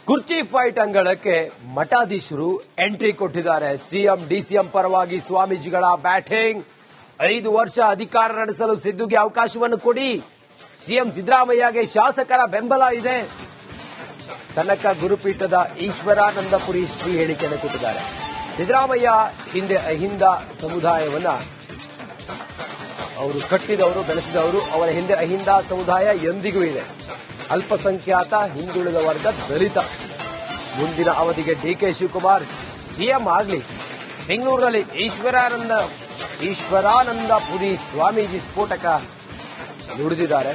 ಕುರ್ಚಿ ಫೈಟ್ ಅಂಗಳಕ್ಕೆ ಮಠಾಧೀಶರು ಎಂಟ್ರಿ ಕೊಟ್ಟಿದ್ದಾರೆ. ಸಿಎಂ ಡಿಸಿಎಂ ಪರವಾಗಿ ಸ್ವಾಮೀಜಿಗಳ ಬ್ಯಾಟಿಂಗ್. 5 ವರ್ಷ ಅಧಿಕಾರ ನಡೆಸಲು ಸಿದ್ದುಗೆ ಅವಕಾಶವನ್ನು ಕೊಡಿ. ಸಿಎಂ ಸಿದ್ದರಾಮಯ್ಯಗೆ ಶಾಸಕರ ಬೆಂಬಲ ಇದೆ. ಕನಕ ಗುರುಪೀಠದ ಈಶ್ವರಾನಂದಪುರಿ ಶ್ರೀ ಹೇಳಿಕೆಯನ್ನು ಕೊಟ್ಟಿದ್ದಾರೆ. ಸಿದ್ದರಾಮಯ್ಯ ಹಿಂದೆ ಅಹಿಂದ ಸಮುದಾಯವನ್ನ ಅವರು ಕಟ್ಟಿದವರು, ಬೆಳೆಸಿದವರು. ಅವರ ಹಿಂದೆ ಅಹಿಂದ ಸಮುದಾಯ ಎಂದಿಗೂ ಇದೆ. ಅಲ್ಪಸಂಖ್ಯಾತ, ಹಿಂದುಳಿದ ವರ್ಗ, ದಲಿತ. ಮುಂದಿನ ಅವಧಿಗೆ ಡಿಕೆ ಶಿವಕುಮಾರ್ ಸಿಎಂ ಆಗಲಿ. ಬೆಂಗಳೂರಿನಲ್ಲಿ ಈಶ್ವರಾನಂದಪುರಿ ಸ್ವಾಮೀಜಿ ಸ್ಫೋಟಕ ನುಡಿದಿದ್ದಾರೆ.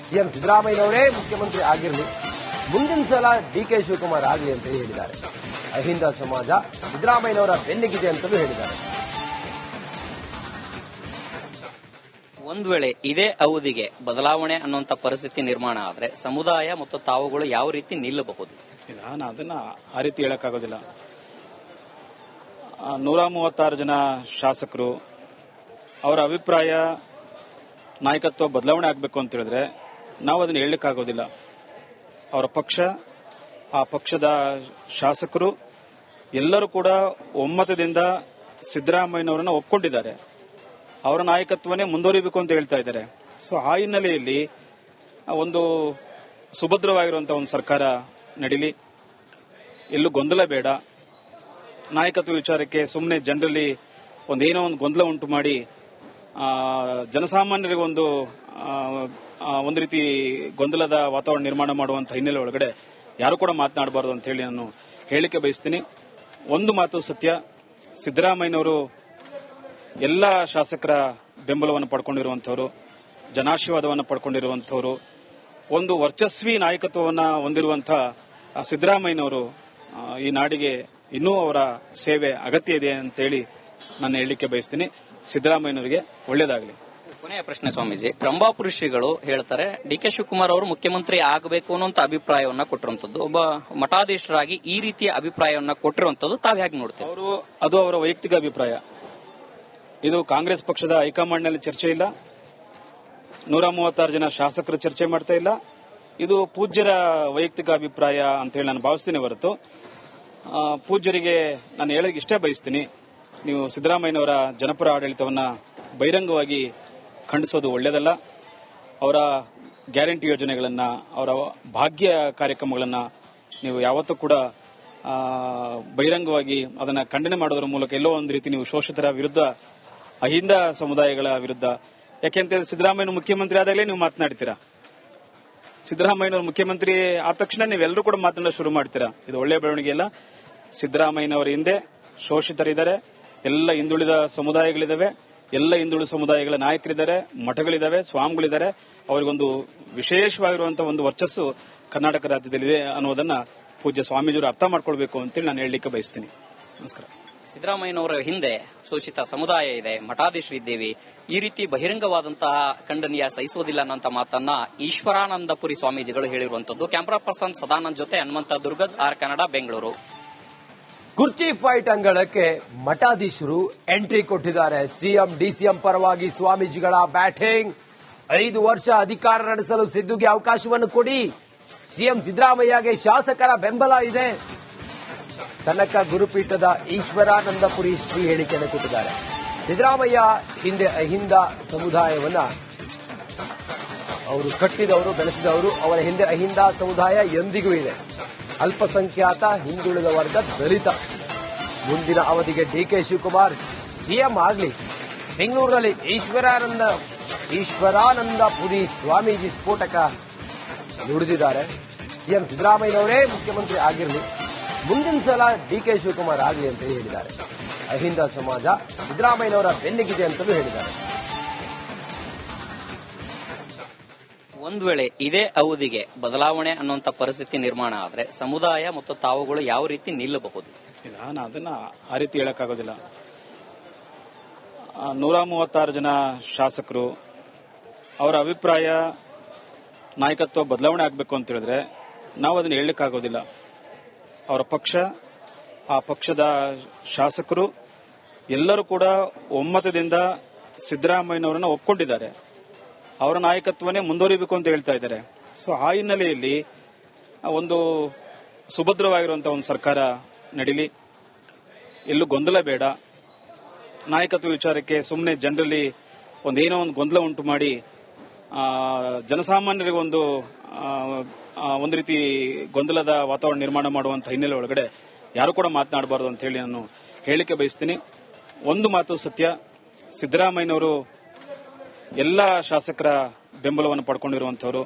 ಸಿಎಂ ಸಿದ್ದರಾಮಯ್ಯನವರೇ ಮುಖ್ಯಮಂತ್ರಿ ಆಗಿರಲಿ, ಮುಂದಿನ ಸಲ ಡಿಕೆ ಶಿವಕುಮಾರ್ ಆಗಲಿ ಅಂತ ಹೇಳಿದ್ದಾರೆ. ಅಹಿಂದ ಸಮಾಜ ಸಿದ್ದರಾಮಯ್ಯನವರ ಬೆನ್ನಿಗಿದೆ ಅಂತಲೂ ಹೇಳಿದ್ದಾರೆ. ಒಂದು ವೇಳೆ ಇದೇ ಅವಧಿಗೆ ಬದಲಾವಣೆ ಅನ್ನುವಂತ ಪರಿಸ್ಥಿತಿ ನಿರ್ಮಾಣ ಆದರೆ ಸಮುದಾಯ ಮತ್ತು ತಾವುಗಳು ಯಾವ ರೀತಿ ನಿಲ್ಲಬಹುದು? ನಾನು ಅದನ್ನ ಆ ರೀತಿ ಹೇಳಕ್ಕಾಗೋದಿಲ್ಲ. 136 ಜನ ಶಾಸಕರು ಅವರ ಅಭಿಪ್ರಾಯ ನಾಯಕತ್ವ ಬದಲಾವಣೆ ಆಗಬೇಕು ಅಂತ ಹೇಳಿದ್ರೆ ನಾವು ಅದನ್ನ ಹೇಳಲಿಕ್ಕಾಗೋದಿಲ್ಲ. ಅವರ ಪಕ್ಷ, ಆ ಪಕ್ಷದ ಶಾಸಕರು ಎಲ್ಲರೂ ಕೂಡ ಒಮ್ಮತದಿಂದ ಸಿದ್ದರಾಮಯ್ಯನವರನ್ನ ಒಪ್ಕೊಂಡಿದ್ದಾರೆ. ಅವರ ನಾಯಕತ್ವನೇ ಮುಂದುವರಿಬೇಕು ಅಂತ ಹೇಳ್ತಾ ಇದ್ದಾರೆ. ಸೊ ಆ ಹಿನ್ನೆಲೆಯಲ್ಲಿ ಒಂದು ಸುಭದ್ರವಾಗಿರುವಂತಹ ಒಂದು ಸರ್ಕಾರ ನಡೀಲಿ, ಎಲ್ಲೂ ಗೊಂದಲ ಬೇಡ. ನಾಯಕತ್ವ ವಿಚಾರಕ್ಕೆ ಸುಮ್ಮನೆ ಜನರಲ್ಲಿ ಏನೋ ಒಂದು ಗೊಂದಲ ಉಂಟು ಮಾಡಿ ಜನಸಾಮಾನ್ಯರಿಗೆ ಒಂದು ರೀತಿ ಗೊಂದಲದ ವಾತಾವರಣ ನಿರ್ಮಾಣ ಮಾಡುವಂತಹ ಹಿನ್ನೆಲೆ ಒಳಗಡೆ ಯಾರು ಕೂಡ ಮಾತನಾಡಬಾರದು ಅಂತ ಹೇಳಿ ನಾನು ಹೇಳಿಕೆ ಬಯಸ್ತೀನಿ. ಒಂದು ಮಾತು ಸತ್ಯ, ಸಿದ್ದರಾಮಯ್ಯನವರು ಎಲ್ಲ ಶಾಸಕರ ಬೆಂಬಲವನ್ನು ಪಡ್ಕೊಂಡಿರುವಂತವರು, ಜನಾಶೀರ್ವಾದವನ್ನು ಪಡ್ಕೊಂಡಿರುವಂತವರು, ಒಂದು ವರ್ಚಸ್ವಿ ನಾಯಕತ್ವವನ್ನು ಹೊಂದಿರುವಂತಹ ಸಿದ್ದರಾಮಯ್ಯನವರು ಈ ನಾಡಿಗೆ ಇನ್ನೂ ಅವರ ಸೇವೆ ಅಗತ್ಯ ಇದೆ ಅಂತ ಹೇಳಿ ನಾನು ಹೇಳಲಿಕ್ಕೆ ಬಯಸ್ತೀನಿ. ಸಿದ್ದರಾಮಯ್ಯನವರಿಗೆ ಒಳ್ಳೇದಾಗಲಿ. ಕೊನೆಯ ಪ್ರಶ್ನೆ ಸ್ವಾಮೀಜಿ, ರಂಭಾಪುರಿ ಶ್ರೀಗಳು ಹೇಳ್ತಾರೆ ಡಿಕೆ ಶಿವಕುಮಾರ್ ಅವರು ಮುಖ್ಯಮಂತ್ರಿ ಆಗಬೇಕು ಅನ್ನೋಂತ ಅಭಿಪ್ರಾಯವನ್ನ ಕೊಟ್ಟಿರುವಂತದ್ದು. ಒಬ್ಬ ಮಠಾಧೀಶರಾಗಿ ಈ ರೀತಿಯ ಅಭಿಪ್ರಾಯವನ್ನ ಕೊಟ್ಟಿರುವಂತದ್ದು ತಾವ್ ಹೇಗೆ ನೋಡ್ತಾರೆ? ಅದು ಅವರ ವೈಯಕ್ತಿಕ ಅಭಿಪ್ರಾಯ. ಇದು ಕಾಂಗ್ರೆಸ್ ಪಕ್ಷದ ಹೈಕಮಾಂಡ್ನಲ್ಲಿ ಚರ್ಚೆ ಇಲ್ಲ. 136 ಜನ ಶಾಸಕರು ಚರ್ಚೆ ಮಾಡ್ತಾ ಇಲ್ಲ. ಇದು ಪೂಜ್ಯರ ವೈಯಕ್ತಿಕ ಅಭಿಪ್ರಾಯ ಅಂತ ಹೇಳಿ ನಾನು ಭಾವಿಸ್ತೀನಿ ಹೊರತು ಪೂಜ್ಯರಿಗೆ ನಾನು ಹೇಳಕ್ಕೆ ಇಷ್ಟೇ ಬಯಸ್ತೀನಿ, ನೀವು ಸಿದ್ದರಾಮಯ್ಯನವರ ಜನಪರ ಆಡಳಿತವನ್ನ ಬಹಿರಂಗವಾಗಿ ಖಂಡಿಸೋದು ಒಳ್ಳೆಯದಲ್ಲ. ಅವರ ಗ್ಯಾರಂಟಿ ಯೋಜನೆಗಳನ್ನ, ಅವರ ಭಾಗ್ಯ ಕಾರ್ಯಕ್ರಮಗಳನ್ನ ನೀವು ಯಾವತ್ತೂ ಕೂಡ ಬಹಿರಂಗವಾಗಿ ಅದನ್ನ ಖಂಡನೆ ಮಾಡೋದ್ರ ಮೂಲಕ ಎಲ್ಲೋ ಒಂದು ರೀತಿ ನೀವು ಶೋಷಿತರ ವಿರುದ್ಧ, ಅಹಿಂದ ಸಮುದಾಯಗಳ ವಿರುದ್ಧ, ಯಾಕೆಂತ ಸಿದ್ದರಾಮಯ್ಯ ಮುಖ್ಯಮಂತ್ರಿ ಆದಾಗಲೇ ನೀವು ಮಾತನಾಡ್ತೀರಾ. ಸಿದ್ದರಾಮಯ್ಯನವರು ಮುಖ್ಯಮಂತ್ರಿ ಆದ ತಕ್ಷಣ ನೀವೆಲ್ಲರೂ ಕೂಡ ಮಾತನಾಡ ಶುರು ಮಾಡ್ತೀರಾ. ಇದು ಒಳ್ಳೆಯ ಬೆಳವಣಿಗೆ ಅಲ್ಲ. ಸಿದ್ದರಾಮಯ್ಯನವರ ಹಿಂದೆ ಶೋಷಿತರಿದ್ದಾರೆ, ಎಲ್ಲ ಹಿಂದುಳಿದ ಸಮುದಾಯಗಳಿದಾವೆ, ಎಲ್ಲ ಹಿಂದುಳಿದ ಸಮುದಾಯಗಳ ನಾಯಕರಿದ್ದಾರೆ, ಮಠಗಳಿದಾವೆ, ಸ್ವಾಮಿಗಳಿದ್ದಾರೆ. ಅವರಿಗೊಂದು ವಿಶೇಷವಾಗಿರುವಂತಹ ಒಂದು ವರ್ಚಸ್ಸು ಕರ್ನಾಟಕ ರಾಜ್ಯದಲ್ಲಿದೆ ಅನ್ನೋದನ್ನ ಪೂಜ್ಯ ಸ್ವಾಮೀಜಿಯವರು ಅರ್ಥ ಮಾಡ್ಕೊಳ್ಬೇಕು ಅಂತೇಳಿ ನಾನು ಹೇಳಲಿಕ್ಕೆ ಬಯಸ್ತೀನಿ. ನಮಸ್ಕಾರ. ಸಿದ್ದರಾಮಯ್ಯನವರ ಹಿಂದೆ ಶೋಷಿತ ಸಮುದಾಯ ಇದೆ, ಮಠಾಧೀಶರಿದ್ದೇವೆ, ಈ ರೀತಿ ಬಹಿರಂಗವಾದಂತಹ ಖಂಡನೀಯ ಸಹಿಸುವುದಿಲ್ಲ ಅನ್ನೋಂತ ಮಾತನ್ನ ಈಶ್ವರಾನಂದಪುರಿ ಸ್ವಾಮೀಜಿಗಳು ಹೇಳಿರುವಂತದ್ದು. ಕ್ಯಾಮರಾ ಪರ್ಸನ್ ಸದಾನಂದ್ ಜೊತೆ ಹನುಮಂತ ದುರ್ಗದ್, ಆರ್ ಕನ್ನಡ, ಬೆಂಗಳೂರು. ಕುರ್ಚಿ ಫೈಟ್ ಅಂಗಳಕ್ಕೆ ಮಠಾಧೀಶರು ಎಂಟ್ರಿ ಕೊಟ್ಟಿದ್ದಾರೆ. ಸಿಎಂ ಡಿಸಿಎಂ ಪರವಾಗಿ ಸ್ವಾಮೀಜಿಗಳ ಬ್ಯಾಟಿಂಗ್. 5 ವರ್ಷ ಅಧಿಕಾರ ನಡೆಸಲು ಸಿದ್ದುಗೆ ಅವಕಾಶವನ್ನು ಕೊಡಿ. ಸಿಎಂ ಸಿದ್ದರಾಮಯ್ಯಗೆ ಶಾಸಕರ ಬೆಂಬಲ ಇದೆ. ಕನಕ ಗುರುಪೀಠದ ಈಶ್ವರಾನಂದಪುರಿ ಶ್ರೀ ಹೇಳಿಕೆಯನ್ನು ಕೊಟ್ಟಿದ್ದಾರೆ. ಸಿದ್ದರಾಮಯ್ಯ ಹಿಂದೆ ಅಹಿಂದ ಸಮುದಾಯವನ್ನ ಅವರು ಕಟ್ಟಿದವರು, ಬೆಳೆಸಿದವರು. ಅವರ ಹಿಂದೆ ಅಹಿಂದ ಸಮುದಾಯ ಎಂದಿಗೂ ಇದೆ. ಅಲ್ಪಸಂಖ್ಯಾತ, ಹಿಂದುಳಿದ ವರ್ಗ, ದಲಿತ. ಮುಂದಿನ ಅವಧಿಗೆ ಡಿಕೆ ಶಿವಕುಮಾರ್ ಸಿಎಂ ಆಗಲಿ. ಬೆಂಗಳೂರಿನಲ್ಲಿ ಈಶ್ವರಾನಂದಪುರಿ ಸ್ವಾಮೀಜಿ ಸ್ಫೋಟಕ ನುಡಿದಿದ್ದಾರೆ. ಸಿಎಂ ಸಿದ್ದರಾಮಯ್ಯನವರೇ ಮುಖ್ಯಮಂತ್ರಿ ಆಗಿರಲಿ, ಮುಂದಿನ ಸಲ ಡಿಕೆ ಶಿವಕುಮಾರ್ ಆಗಲಿ ಅಂತ ಹೇಳಿದ್ದಾರೆ. ಅಹಿಂದ ಸಮಾಜ ಸಿದ್ದರಾಮಯ್ಯನವರ ಬೆನ್ನಿಗಿದೆ ಅಂತಲೂ ಹೇಳಿದ್ದಾರೆ. ಒಂದು ವೇಳೆ ಇದೇ ಅವಧಿಗೆ ಬದಲಾವಣೆ ಅನ್ನುವಂತ ಪರಿಸ್ಥಿತಿ ನಿರ್ಮಾಣ ಆದರೆ ಸಮುದಾಯ ಮತ್ತು ತಾವುಗಳು ಯಾವ ರೀತಿ ನಿಲ್ಲಬಹುದು? ನಾನು ಅದನ್ನ ಆ ರೀತಿ ಹೇಳಕ್ಕಾಗೋದಿಲ್ಲ. 136 ಜನ ಶಾಸಕರು ಅವರ ಅಭಿಪ್ರಾಯ ನಾಯಕತ್ವ ಬದಲಾವಣೆ ಆಗಬೇಕು ಅಂತ ಹೇಳಿದ್ರೆ ನಾವು ಅದನ್ನ ಹೇಳಲಿಕ್ಕಾಗೋದಿಲ್ಲ. ಅವರ ಪಕ್ಷ, ಆ ಪಕ್ಷದ ಶಾಸಕರು ಎಲ್ಲರೂ ಕೂಡ ಒಮ್ಮತದಿಂದ ಸಿದ್ದರಾಮಯ್ಯನವರನ್ನ ಒಪ್ಕೊಂಡಿದ್ದಾರೆ. ಅವರ ನಾಯಕತ್ವನೇ ಮುಂದುವರಿಬೇಕು ಅಂತ ಹೇಳ್ತಾ ಇದ್ದಾರೆ. ಸೊ ಆ ಹಿನ್ನೆಲೆಯಲ್ಲಿ ಒಂದು ಸುಭದ್ರವಾಗಿರುವಂತಹ ಒಂದು ಸರ್ಕಾರ ನಡೀಲಿ, ಎಲ್ಲೂ ಗೊಂದಲ ಬೇಡ. ನಾಯಕತ್ವ ವಿಚಾರಕ್ಕೆ ಸುಮ್ಮನೆ ಜನರಲ್ಲಿ ಏನೋ ಒಂದು ಗೊಂದಲ ಉಂಟು ಮಾಡಿ ಜನಸಾಮಾನ್ಯರಿಗೆ ಒಂದು ರೀತಿ ಗೊಂದಲದ ವಾತಾವರಣ ನಿರ್ಮಾಣ ಮಾಡುವಂತಹ ಹಿನ್ನೆಲೆ ಒಳಗಡೆ ಯಾರು ಕೂಡ ಮಾತನಾಡಬಾರದು ಅಂತ ಹೇಳಿ ನಾನು ಹೇಳಿಕೆ ಬಯಸ್ತೀನಿ. ಒಂದು ಮಾತು ಸತ್ಯ, ಸಿದ್ದರಾಮಯ್ಯನವರು ಎಲ್ಲ ಶಾಸಕರ ಬೆಂಬಲವನ್ನು ಪಡ್ಕೊಂಡಿರುವಂತವರು,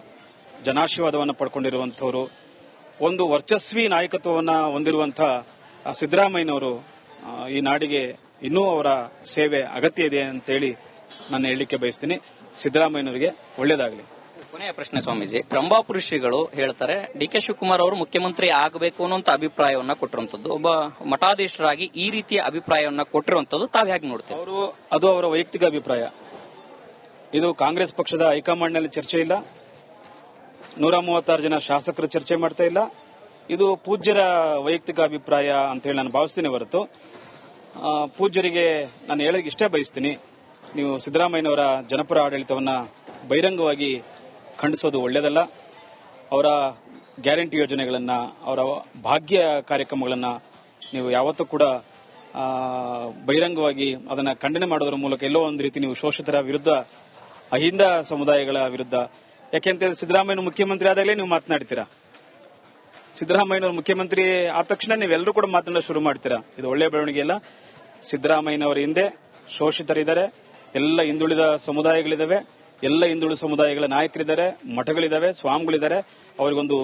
ಜನಾಶೀರ್ವಾದವನ್ನು ಪಡ್ಕೊಂಡಿರುವಂತವರು, ಒಂದು ವರ್ಚಸ್ವಿ ನಾಯಕತ್ವವನ್ನು ಹೊಂದಿರುವಂತಹ ಸಿದ್ದರಾಮಯ್ಯನವರು ಈ ನಾಡಿಗೆ ಇನ್ನೂ ಅವರ ಸೇವೆ ಅಗತ್ಯ ಇದೆ ಅಂತೇಳಿ ನಾನು ಹೇಳಲಿಕ್ಕೆ ಬಯಸ್ತೀನಿ. ಸಿದ್ದರಾಮಯ್ಯನವರಿಗೆ ಒಳ್ಳೇದಾಗಲಿ. ಕೊನೆಯ ಪ್ರಶ್ನೆ ಸ್ವಾಮೀಜಿ, ರಂಭಾಪುರಿ ಶ್ರೀಗಳು ಹೇಳ್ತಾರೆ ಡಿ.ಕೆ. ಶಿವಕುಮಾರ್ ಅವರು ಮುಖ್ಯಮಂತ್ರಿ ಆಗಬೇಕು ಅನ್ನುವಂತ ಅಭಿಪ್ರಾಯವನ್ನ ಕೊಟ್ಟಿರುವಂತದ್ದು, ಒಬ್ಬ ಮಠಾಧೀಶರಾಗಿ ಈ ರೀತಿಯ ಅಭಿಪ್ರಾಯವನ್ನ ಕೊಟ್ಟಿರುವಂತದ್ದು ತಾವ್ ಹೇಗೆ ನೋಡ್ತೀವಿ? ಅದು ಅವರ ವೈಯಕ್ತಿಕ ಅಭಿಪ್ರಾಯ. ಇದು ಕಾಂಗ್ರೆಸ್ ಪಕ್ಷದ ಹೈಕಮಾಂಡ್ನಲ್ಲಿ ಚರ್ಚೆ ಇಲ್ಲ, 136 ಜನ ಶಾಸಕರು ಚರ್ಚೆ ಮಾಡ್ತಾ ಇಲ್ಲ. ಇದು ಪೂಜ್ಯರ ವೈಯಕ್ತಿಕ ಅಭಿಪ್ರಾಯ ಅಂತ ಹೇಳಿ ನಾನು ಭಾವಿಸ್ತೀನಿ ಹೊರತು ಪೂಜ್ಯರಿಗೆ ನಾನು ಹೇಳೋಕೆ ಇಷ್ಟೇ ಬಯಸ್ತೀನಿ, ನೀವು ಸಿದ್ದರಾಮಯ್ಯನವರ ಜನಪರ ಆಡಳಿತವನ್ನ ಬಹಿರಂಗವಾಗಿ ಖಂಡಿಸೋದು ಒಳ್ಳೆಯದಲ್ಲ. ಅವರ ಗ್ಯಾರಂಟಿ ಯೋಜನೆಗಳನ್ನ, ಅವರ ಭಾಗ್ಯ ಕಾರ್ಯಕ್ರಮಗಳನ್ನ ನೀವು ಯಾವತ್ತೂ ಕೂಡ ಬಹಿರಂಗವಾಗಿ ಅದನ್ನ ಖಂಡನೆ ಮಾಡೋದ್ರ ಮೂಲಕ ಎಲ್ಲೋ ಒಂದು ರೀತಿ ನೀವು ಶೋಷಿತರ ವಿರುದ್ಧ, ಅಹಿಂದ ಸಮುದಾಯಗಳ ವಿರುದ್ಧ, ಯಾಕೆಂತ ಸಿದ್ದರಾಮಯ್ಯ ಮುಖ್ಯಮಂತ್ರಿ ಆದಾಗಲೇ ನೀವು ಮಾತನಾಡ್ತೀರಾ. ಸಿದ್ದರಾಮಯ್ಯನವರು ಮುಖ್ಯಮಂತ್ರಿ ಆದ ತಕ್ಷಣ ನೀವೆಲ್ಲರೂ ಕೂಡ ಮಾತನಾಡಲು ಶುರು ಮಾಡ್ತೀರಾ. ಇದು ಒಳ್ಳೆಯ ಬೆಳವಣಿಗೆ ಅಲ್ಲ. ಸಿದ್ದರಾಮಯ್ಯನವರ ಹಿಂದೆ ಶೋಷಿತರಿದ್ದಾರೆ, ಎಲ್ಲ ಹಿಂದುಳಿದ ಸಮುದಾಯಗಳಿದಾವೆ, ಎಲ್ಲ ಹಿಂದುಳಿದ ಸಮುದಾಯಗಳ ನಾಯಕರಿದ್ದಾರೆ, ಮಠಗಳಿದಾವೆ, ಸ್ವಾಮಿಗಳಿದ್ದಾರೆ. ಅವರಿಗೊಂದು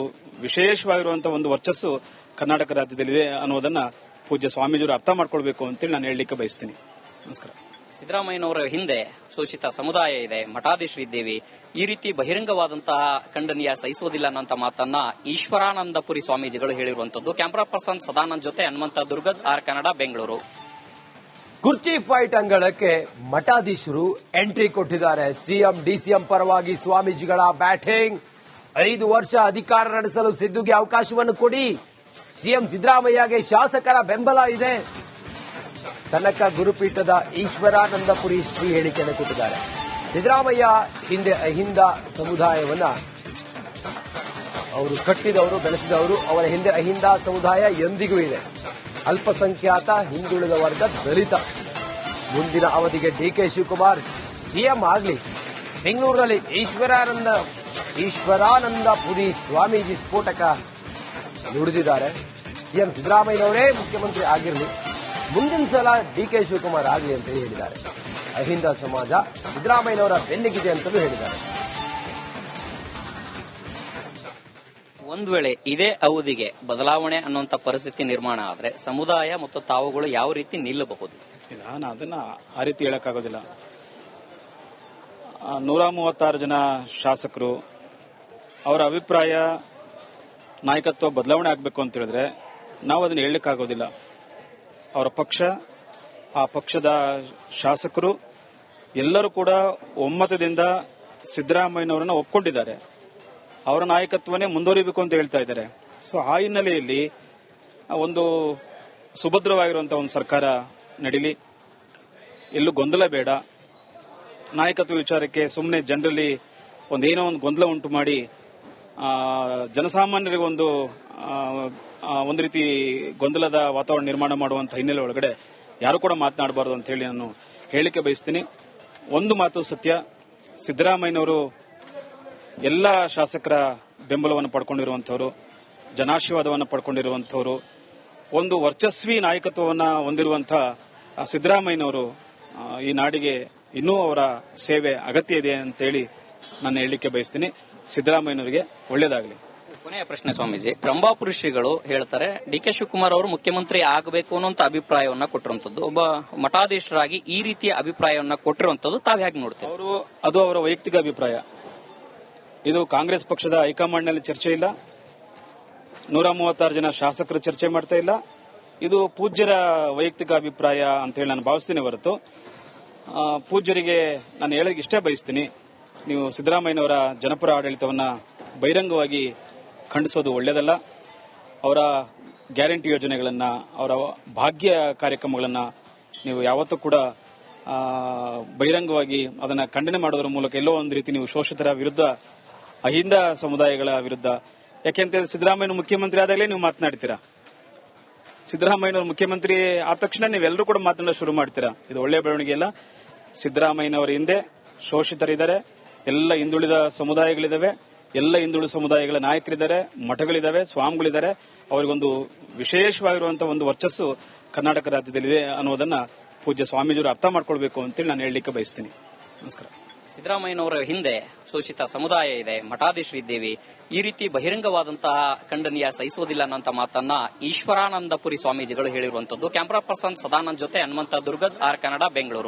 ವಿಶೇಷವಾಗಿರುವಂತಹ ಒಂದು ವರ್ಚಸ್ಸು ಕರ್ನಾಟಕ ರಾಜ್ಯದಲ್ಲಿದೆ ಅನ್ನೋದನ್ನ ಪೂಜ್ಯ ಸ್ವಾಮೀಜಿಯವರು ಅರ್ಥ ಮಾಡ್ಕೊಳ್ಬೇಕು ಅಂತೇಳಿ ನಾನು ಹೇಳಲಿಕ್ಕೆ ಬಯಸ್ತೀನಿ. ನಮಸ್ಕಾರ. ಸಿದ್ದರಾಮಯ್ಯನವರ ಹಿಂದೆ ಶೋಷಿತ ಸಮುದಾಯ ಇದೆ, ಮಠಾಧೀಶರಿದ್ದೇವೆ, ಈ ರೀತಿ ಬಹಿರಂಗವಾದಂತಹ ಖಂಡನೀಯ ಸಹಿಸುವುದಿಲ್ಲ ಅನ್ನೋ ಮಾತನ್ನ ಈಶ್ವರಾನಂದಪುರಿ ಸ್ವಾಮೀಜಿಗಳು ಹೇಳಿರುವಂತದ್ದು. ಕ್ಯಾಮರಾ ಪರ್ಸನ್ ಸದಾನಂದ್ ಜೊತೆ ಹನುಮಂತ ದುರ್ಗದ್, ಆರ್ ಕನ್ನಡ, ಬೆಂಗಳೂರು. ಕುರ್ಚಿ ಫೈಟ್ ಅಂಗಳಕ್ಕೆ ಮಠಾಧೀಶರು ಎಂಟ್ರಿ ಕೊಟ್ಟಿದ್ದಾರೆ. ಸಿಎಂ ಡಿಸಿಎಂ ಪರವಾಗಿ ಸ್ವಾಮೀಜಿಗಳ ಬ್ಯಾಟಿಂಗ್. 5 ವರ್ಷ ಅಧಿಕಾರ ನಡೆಸಲು ಸಿದ್ದುಗೆ ಅವಕಾಶವನ್ನು ಕೊಡಿ. ಸಿಎಂ ಸಿದ್ದರಾಮಯ್ಯಗೆ ಶಾಸಕರ ಬೆಂಬಲ ಇದೆ. ಕನಕ ಗುರುಪೀಠದ ಈಶ್ವರಾನಂದಪುರಿ ಶ್ರೀ ಹೇಳಿಕೆಯನ್ನು ಕೊಟ್ಟಿದ್ದಾರೆ. ಸಿದ್ದರಾಮಯ್ಯ ಹಿಂದೆ ಅಹಿಂದ ಸಮುದಾಯವನ್ನ ಅವರು ಕಟ್ಟಿದವರು, ಬೆಳೆಸಿದವರು. ಅವರ ಹಿಂದೆ ಅಹಿಂದ ಸಮುದಾಯ ಎಂದಿಗೂ ಇದೆ. ಅಲ್ಪಸಂಖ್ಯಾತ, ಹಿಂದುಳಿದ ವರ್ಗ, ದಲಿತ. ಮುಂದಿನ ಅವಧಿಗೆ ಡಿ.ಕೆ. ಶಿವಕುಮಾರ್ ಸಿಎಂ ಆಗಲಿ. ಬೆಂಗಳೂರಿನಲ್ಲಿ ಈಶ್ವರಾನಂದಪುರಿ ಸ್ವಾಮೀಜಿ ಸ್ಫೋಟಕ ನುಡಿದಿದ್ದಾರೆ. ಸಿಎಂ ಸಿದ್ದರಾಮಯ್ಯನವರೇ ಮುಖ್ಯಮಂತ್ರಿ ಆಗಿರಲಿ, ಮುಂದಿನ ಸಲ ಡಿ.ಕೆ. ಶಿವಕುಮಾರ್ ಆಗಲಿ ಅಂತ ಹೇಳಿದ್ದಾರೆ. ಅಹಿಂದ ಸಮಾಜ ಸಿದ್ದರಾಮಯ್ಯನವರ ಬೆನ್ನಿಗಿದೆ ಅಂತಲೂ ಹೇಳಿದ್ದಾರೆ. ಒಂದು ವೇಳೆ ಇದೇ ಅವಧಿಗೆ ಬದಲಾವಣೆ ಅನ್ನುವಂತ ಪರಿಸ್ಥಿತಿ ನಿರ್ಮಾಣ ಆದರೆ ಸಮುದಾಯ ಮತ್ತು ತಾವುಗಳು ಯಾವ ರೀತಿ ನಿಲ್ಲಬಹುದು? ನಾನು ಅದನ್ನ ಆ ರೀತಿ ಹೇಳಕ್ಕಾಗೋದಿಲ್ಲ. 136 ಜನ ಶಾಸಕರು, ಅವರ ಅಭಿಪ್ರಾಯ ನಾಯಕತ್ವ ಬದಲಾವಣೆ ಆಗಬೇಕು ಅಂತ ಹೇಳಿದ್ರೆ ನಾವು ಅದನ್ನ ಹೇಳಲಿಕ್ಕಾಗೋದಿಲ್ಲ. ಅವರ ಪಕ್ಷ, ಆ ಪಕ್ಷದ ಶಾಸಕರು ಎಲ್ಲರೂ ಕೂಡ ಒಮ್ಮತದಿಂದ ಸಿದ್ದರಾಮಯ್ಯನವರನ್ನ ಒಪ್ಕೊಂಡಿದ್ದಾರೆ. ಅವರ ನಾಯಕತ್ವನೇ ಮುಂದುವರಿಬೇಕು ಅಂತ ಹೇಳ್ತಾ ಇದ್ದಾರೆ. ಸೊ ಆ ಹಿನ್ನೆಲೆಯಲ್ಲಿ ಒಂದು ಸುಭದ್ರವಾಗಿರುವಂತಹ ಒಂದು ಸರ್ಕಾರ ನಡೀಲಿ, ಎಲ್ಲೂ ಗೊಂದಲ ಬೇಡ. ನಾಯಕತ್ವ ವಿಚಾರಕ್ಕೆ ಸುಮ್ಮನೆ ಜನರಲ್ಲಿ ಏನೋ ಒಂದು ಗೊಂದಲ ಉಂಟು ಮಾಡಿ ಜನಸಾಮಾನ್ಯರಿಗೆ ಒಂದು ರೀತಿ ಗೊಂದಲದ ವಾತಾವರಣ ನಿರ್ಮಾಣ ಮಾಡುವಂತಹ ಹಿನ್ನೆಲೆ ಒಳಗಡೆ ಯಾರು ಕೂಡ ಮಾತನಾಡಬಾರದು ಅಂತ ಹೇಳಿ ನಾನು ಹೇಳಿಕೆ ಬಯಸ್ತೀನಿ. ಒಂದು ಮಾತು ಸತ್ಯ, ಸಿದ್ದರಾಮಯ್ಯನವರು ಎಲ್ಲ ಶಾಸಕರ ಬೆಂಬಲವನ್ನು ಪಡ್ಕೊಂಡಿರುವಂತವರು, ಜನಾಶೀರ್ವಾದವನ್ನು ಪಡ್ಕೊಂಡಿರುವಂತವರು, ಒಂದು ವರ್ಚಸ್ವಿ ನಾಯಕತ್ವವನ್ನು ಹೊಂದಿರುವಂತಹ ಸಿದ್ದರಾಮಯ್ಯನವರು ಈ ನಾಡಿಗೆ ಇನ್ನೂ ಅವರ ಸೇವೆ ಅಗತ್ಯ ಇದೆ ಅಂತೇಳಿ ನಾನು ಹೇಳಲಿಕ್ಕೆ ಬಯಸ್ತೀನಿ. ಸಿದ್ದರಾಮಯ್ಯನವರಿಗೆ ಒಳ್ಳೇದಾಗಲಿ. ಕೊನೆಯ ಪ್ರಶ್ನೆ ಸ್ವಾಮೀಜಿ, ರಂಭಾಪುರಿ ಶ್ರೀಗಳು ಹೇಳ್ತಾರೆ ಡಿ.ಕೆ. ಶಿವಕುಮಾರ್ ಅವರು ಮುಖ್ಯಮಂತ್ರಿ ಆಗಬೇಕು ಅನ್ನುವಂತ ಅಭಿಪ್ರಾಯವನ್ನ ಕೊಟ್ಟಿರುವಂತದ್ದು, ಒಬ್ಬ ಮಠಾಧೀಶರಾಗಿ ಈ ರೀತಿಯ ಅಭಿಪ್ರಾಯವನ್ನ ಕೊಟ್ಟಿರುವಂತದ್ದು ತಾವ್ ಹೇಗೆ ನೋಡ್ತೀವಿ? ಅದು ಅವರ ವೈಯಕ್ತಿಕ ಅಭಿಪ್ರಾಯ. ಇದು ಕಾಂಗ್ರೆಸ್ ಪಕ್ಷದ ಹೈಕಮಾಂಡ್ನಲ್ಲಿ ಚರ್ಚೆ ಇಲ್ಲ, 136 ಜನ ಶಾಸಕರು ಚರ್ಚೆ ಮಾಡ್ತಾ ಇಲ್ಲ. ಇದು ಪೂಜ್ಯರ ವೈಯಕ್ತಿಕ ಅಭಿಪ್ರಾಯ ಅಂತ ಹೇಳಿ ನಾನು ಭಾವಿಸ್ತೀನಿ ಹೊರತು ಪೂಜ್ಯರಿಗೆ ನಾನು ಹೇಳೋಕೆ ಇಷ್ಟೇ ಬಯಸ್ತೀನಿ, ನೀವು ಸಿದ್ದರಾಮಯ್ಯನವರ ಜನಪರ ಆಡಳಿತವನ್ನ ಬಹಿರಂಗವಾಗಿ ಖಂಡಿಸೋದು ಒಳ್ಳೆಯದಲ್ಲ. ಅವರ ಗ್ಯಾರಂಟಿ ಯೋಜನೆಗಳನ್ನ, ಅವರ ಭಾಗ್ಯ ಕಾರ್ಯಕ್ರಮಗಳನ್ನ ನೀವು ಯಾವತ್ತೂ ಕೂಡ ಬಹಿರಂಗವಾಗಿ ಅದನ್ನ ಖಂಡನೆ ಮಾಡೋದ್ರ ಮೂಲಕ ಎಲ್ಲೋ ಒಂದು ರೀತಿ ನೀವು ಶೋಷಿತರ ವಿರುದ್ಧ, ಅಹಿಂದ ಸಮುದಾಯಗಳ ವಿರುದ್ಧ, ಯಾಕೆಂತ ಸಿದ್ದರಾಮಯ್ಯ ಮುಖ್ಯಮಂತ್ರಿ ಆದಾಗಲೇ ನೀವು ಮಾತನಾಡ್ತೀರಾ. ಸಿದ್ದರಾಮಯ್ಯನವರು ಮುಖ್ಯಮಂತ್ರಿ ಆದ ತಕ್ಷಣ ನೀವೆಲ್ಲರೂ ಕೂಡ ಮಾತನಾಡಲು ಶುರು ಮಾಡ್ತೀರಾ. ಇದು ಒಳ್ಳೆಯ ಬೆಳವಣಿಗೆ ಅಲ್ಲ. ಸಿದ್ದರಾಮಯ್ಯನವರ ಹಿಂದೆ ಶೋಷಿತರಿದ್ದಾರೆ, ಎಲ್ಲ ಹಿಂದುಳಿದ ಸಮುದಾಯಗಳಿದಾವೆ, ಎಲ್ಲ ಹಿಂದುಳಿದ ಸಮುದಾಯಗಳ ನಾಯಕರಿದ್ದಾರೆ, ಮಠಗಳಿದಾವೆ, ಸ್ವಾಮಿಗಳಿದ್ದಾರೆ. ಅವರಿಗೊಂದು ವಿಶೇಷವಾಗಿರುವಂತಹ ಒಂದು ವರ್ಚಸ್ಸು ಕರ್ನಾಟಕ ರಾಜ್ಯದಲ್ಲಿದೆ ಅನ್ನೋದನ್ನ ಪೂಜ್ಯ ಸ್ವಾಮೀಜಿಯವರು ಅರ್ಥ ಮಾಡ್ಕೊಳ್ಬೇಕು ಅಂತೇಳಿ ನಾನು ಹೇಳಲಿಕ್ಕೆ ಬಯಸ್ತೀನಿ. ನಮಸ್ಕಾರ. ಸಿದ್ದರಾಮಯ್ಯನವರ ಹಿಂದೆ ಶೋಷಿತ ಸಮುದಾಯ ಇದೆ, ಮಠಾಧೀಶರಿದ್ದೇವೆ. ಈ ರೀತಿ ಬಹಿರಂಗವಾದಂತಹ ಖಂಡನೀಯ ಸಹಿಸುವುದಿಲ್ಲ ಅನ್ನೋ ಮಾತನ್ನ ಈಶ್ವರಾನಂದಪುರಿ ಸ್ವಾಮೀಜಿಗಳು ಹೇಳಿರುವಂತದ್ದು. ಕ್ಯಾಮರಾ ಪರ್ಸನ್ ಸದಾನಂದ್ ಜೊತೆ ಹನುಮಂತ ದುರ್ಗದ್, ಆರ್ ಕನ್ನಡ, ಬೆಂಗಳೂರು.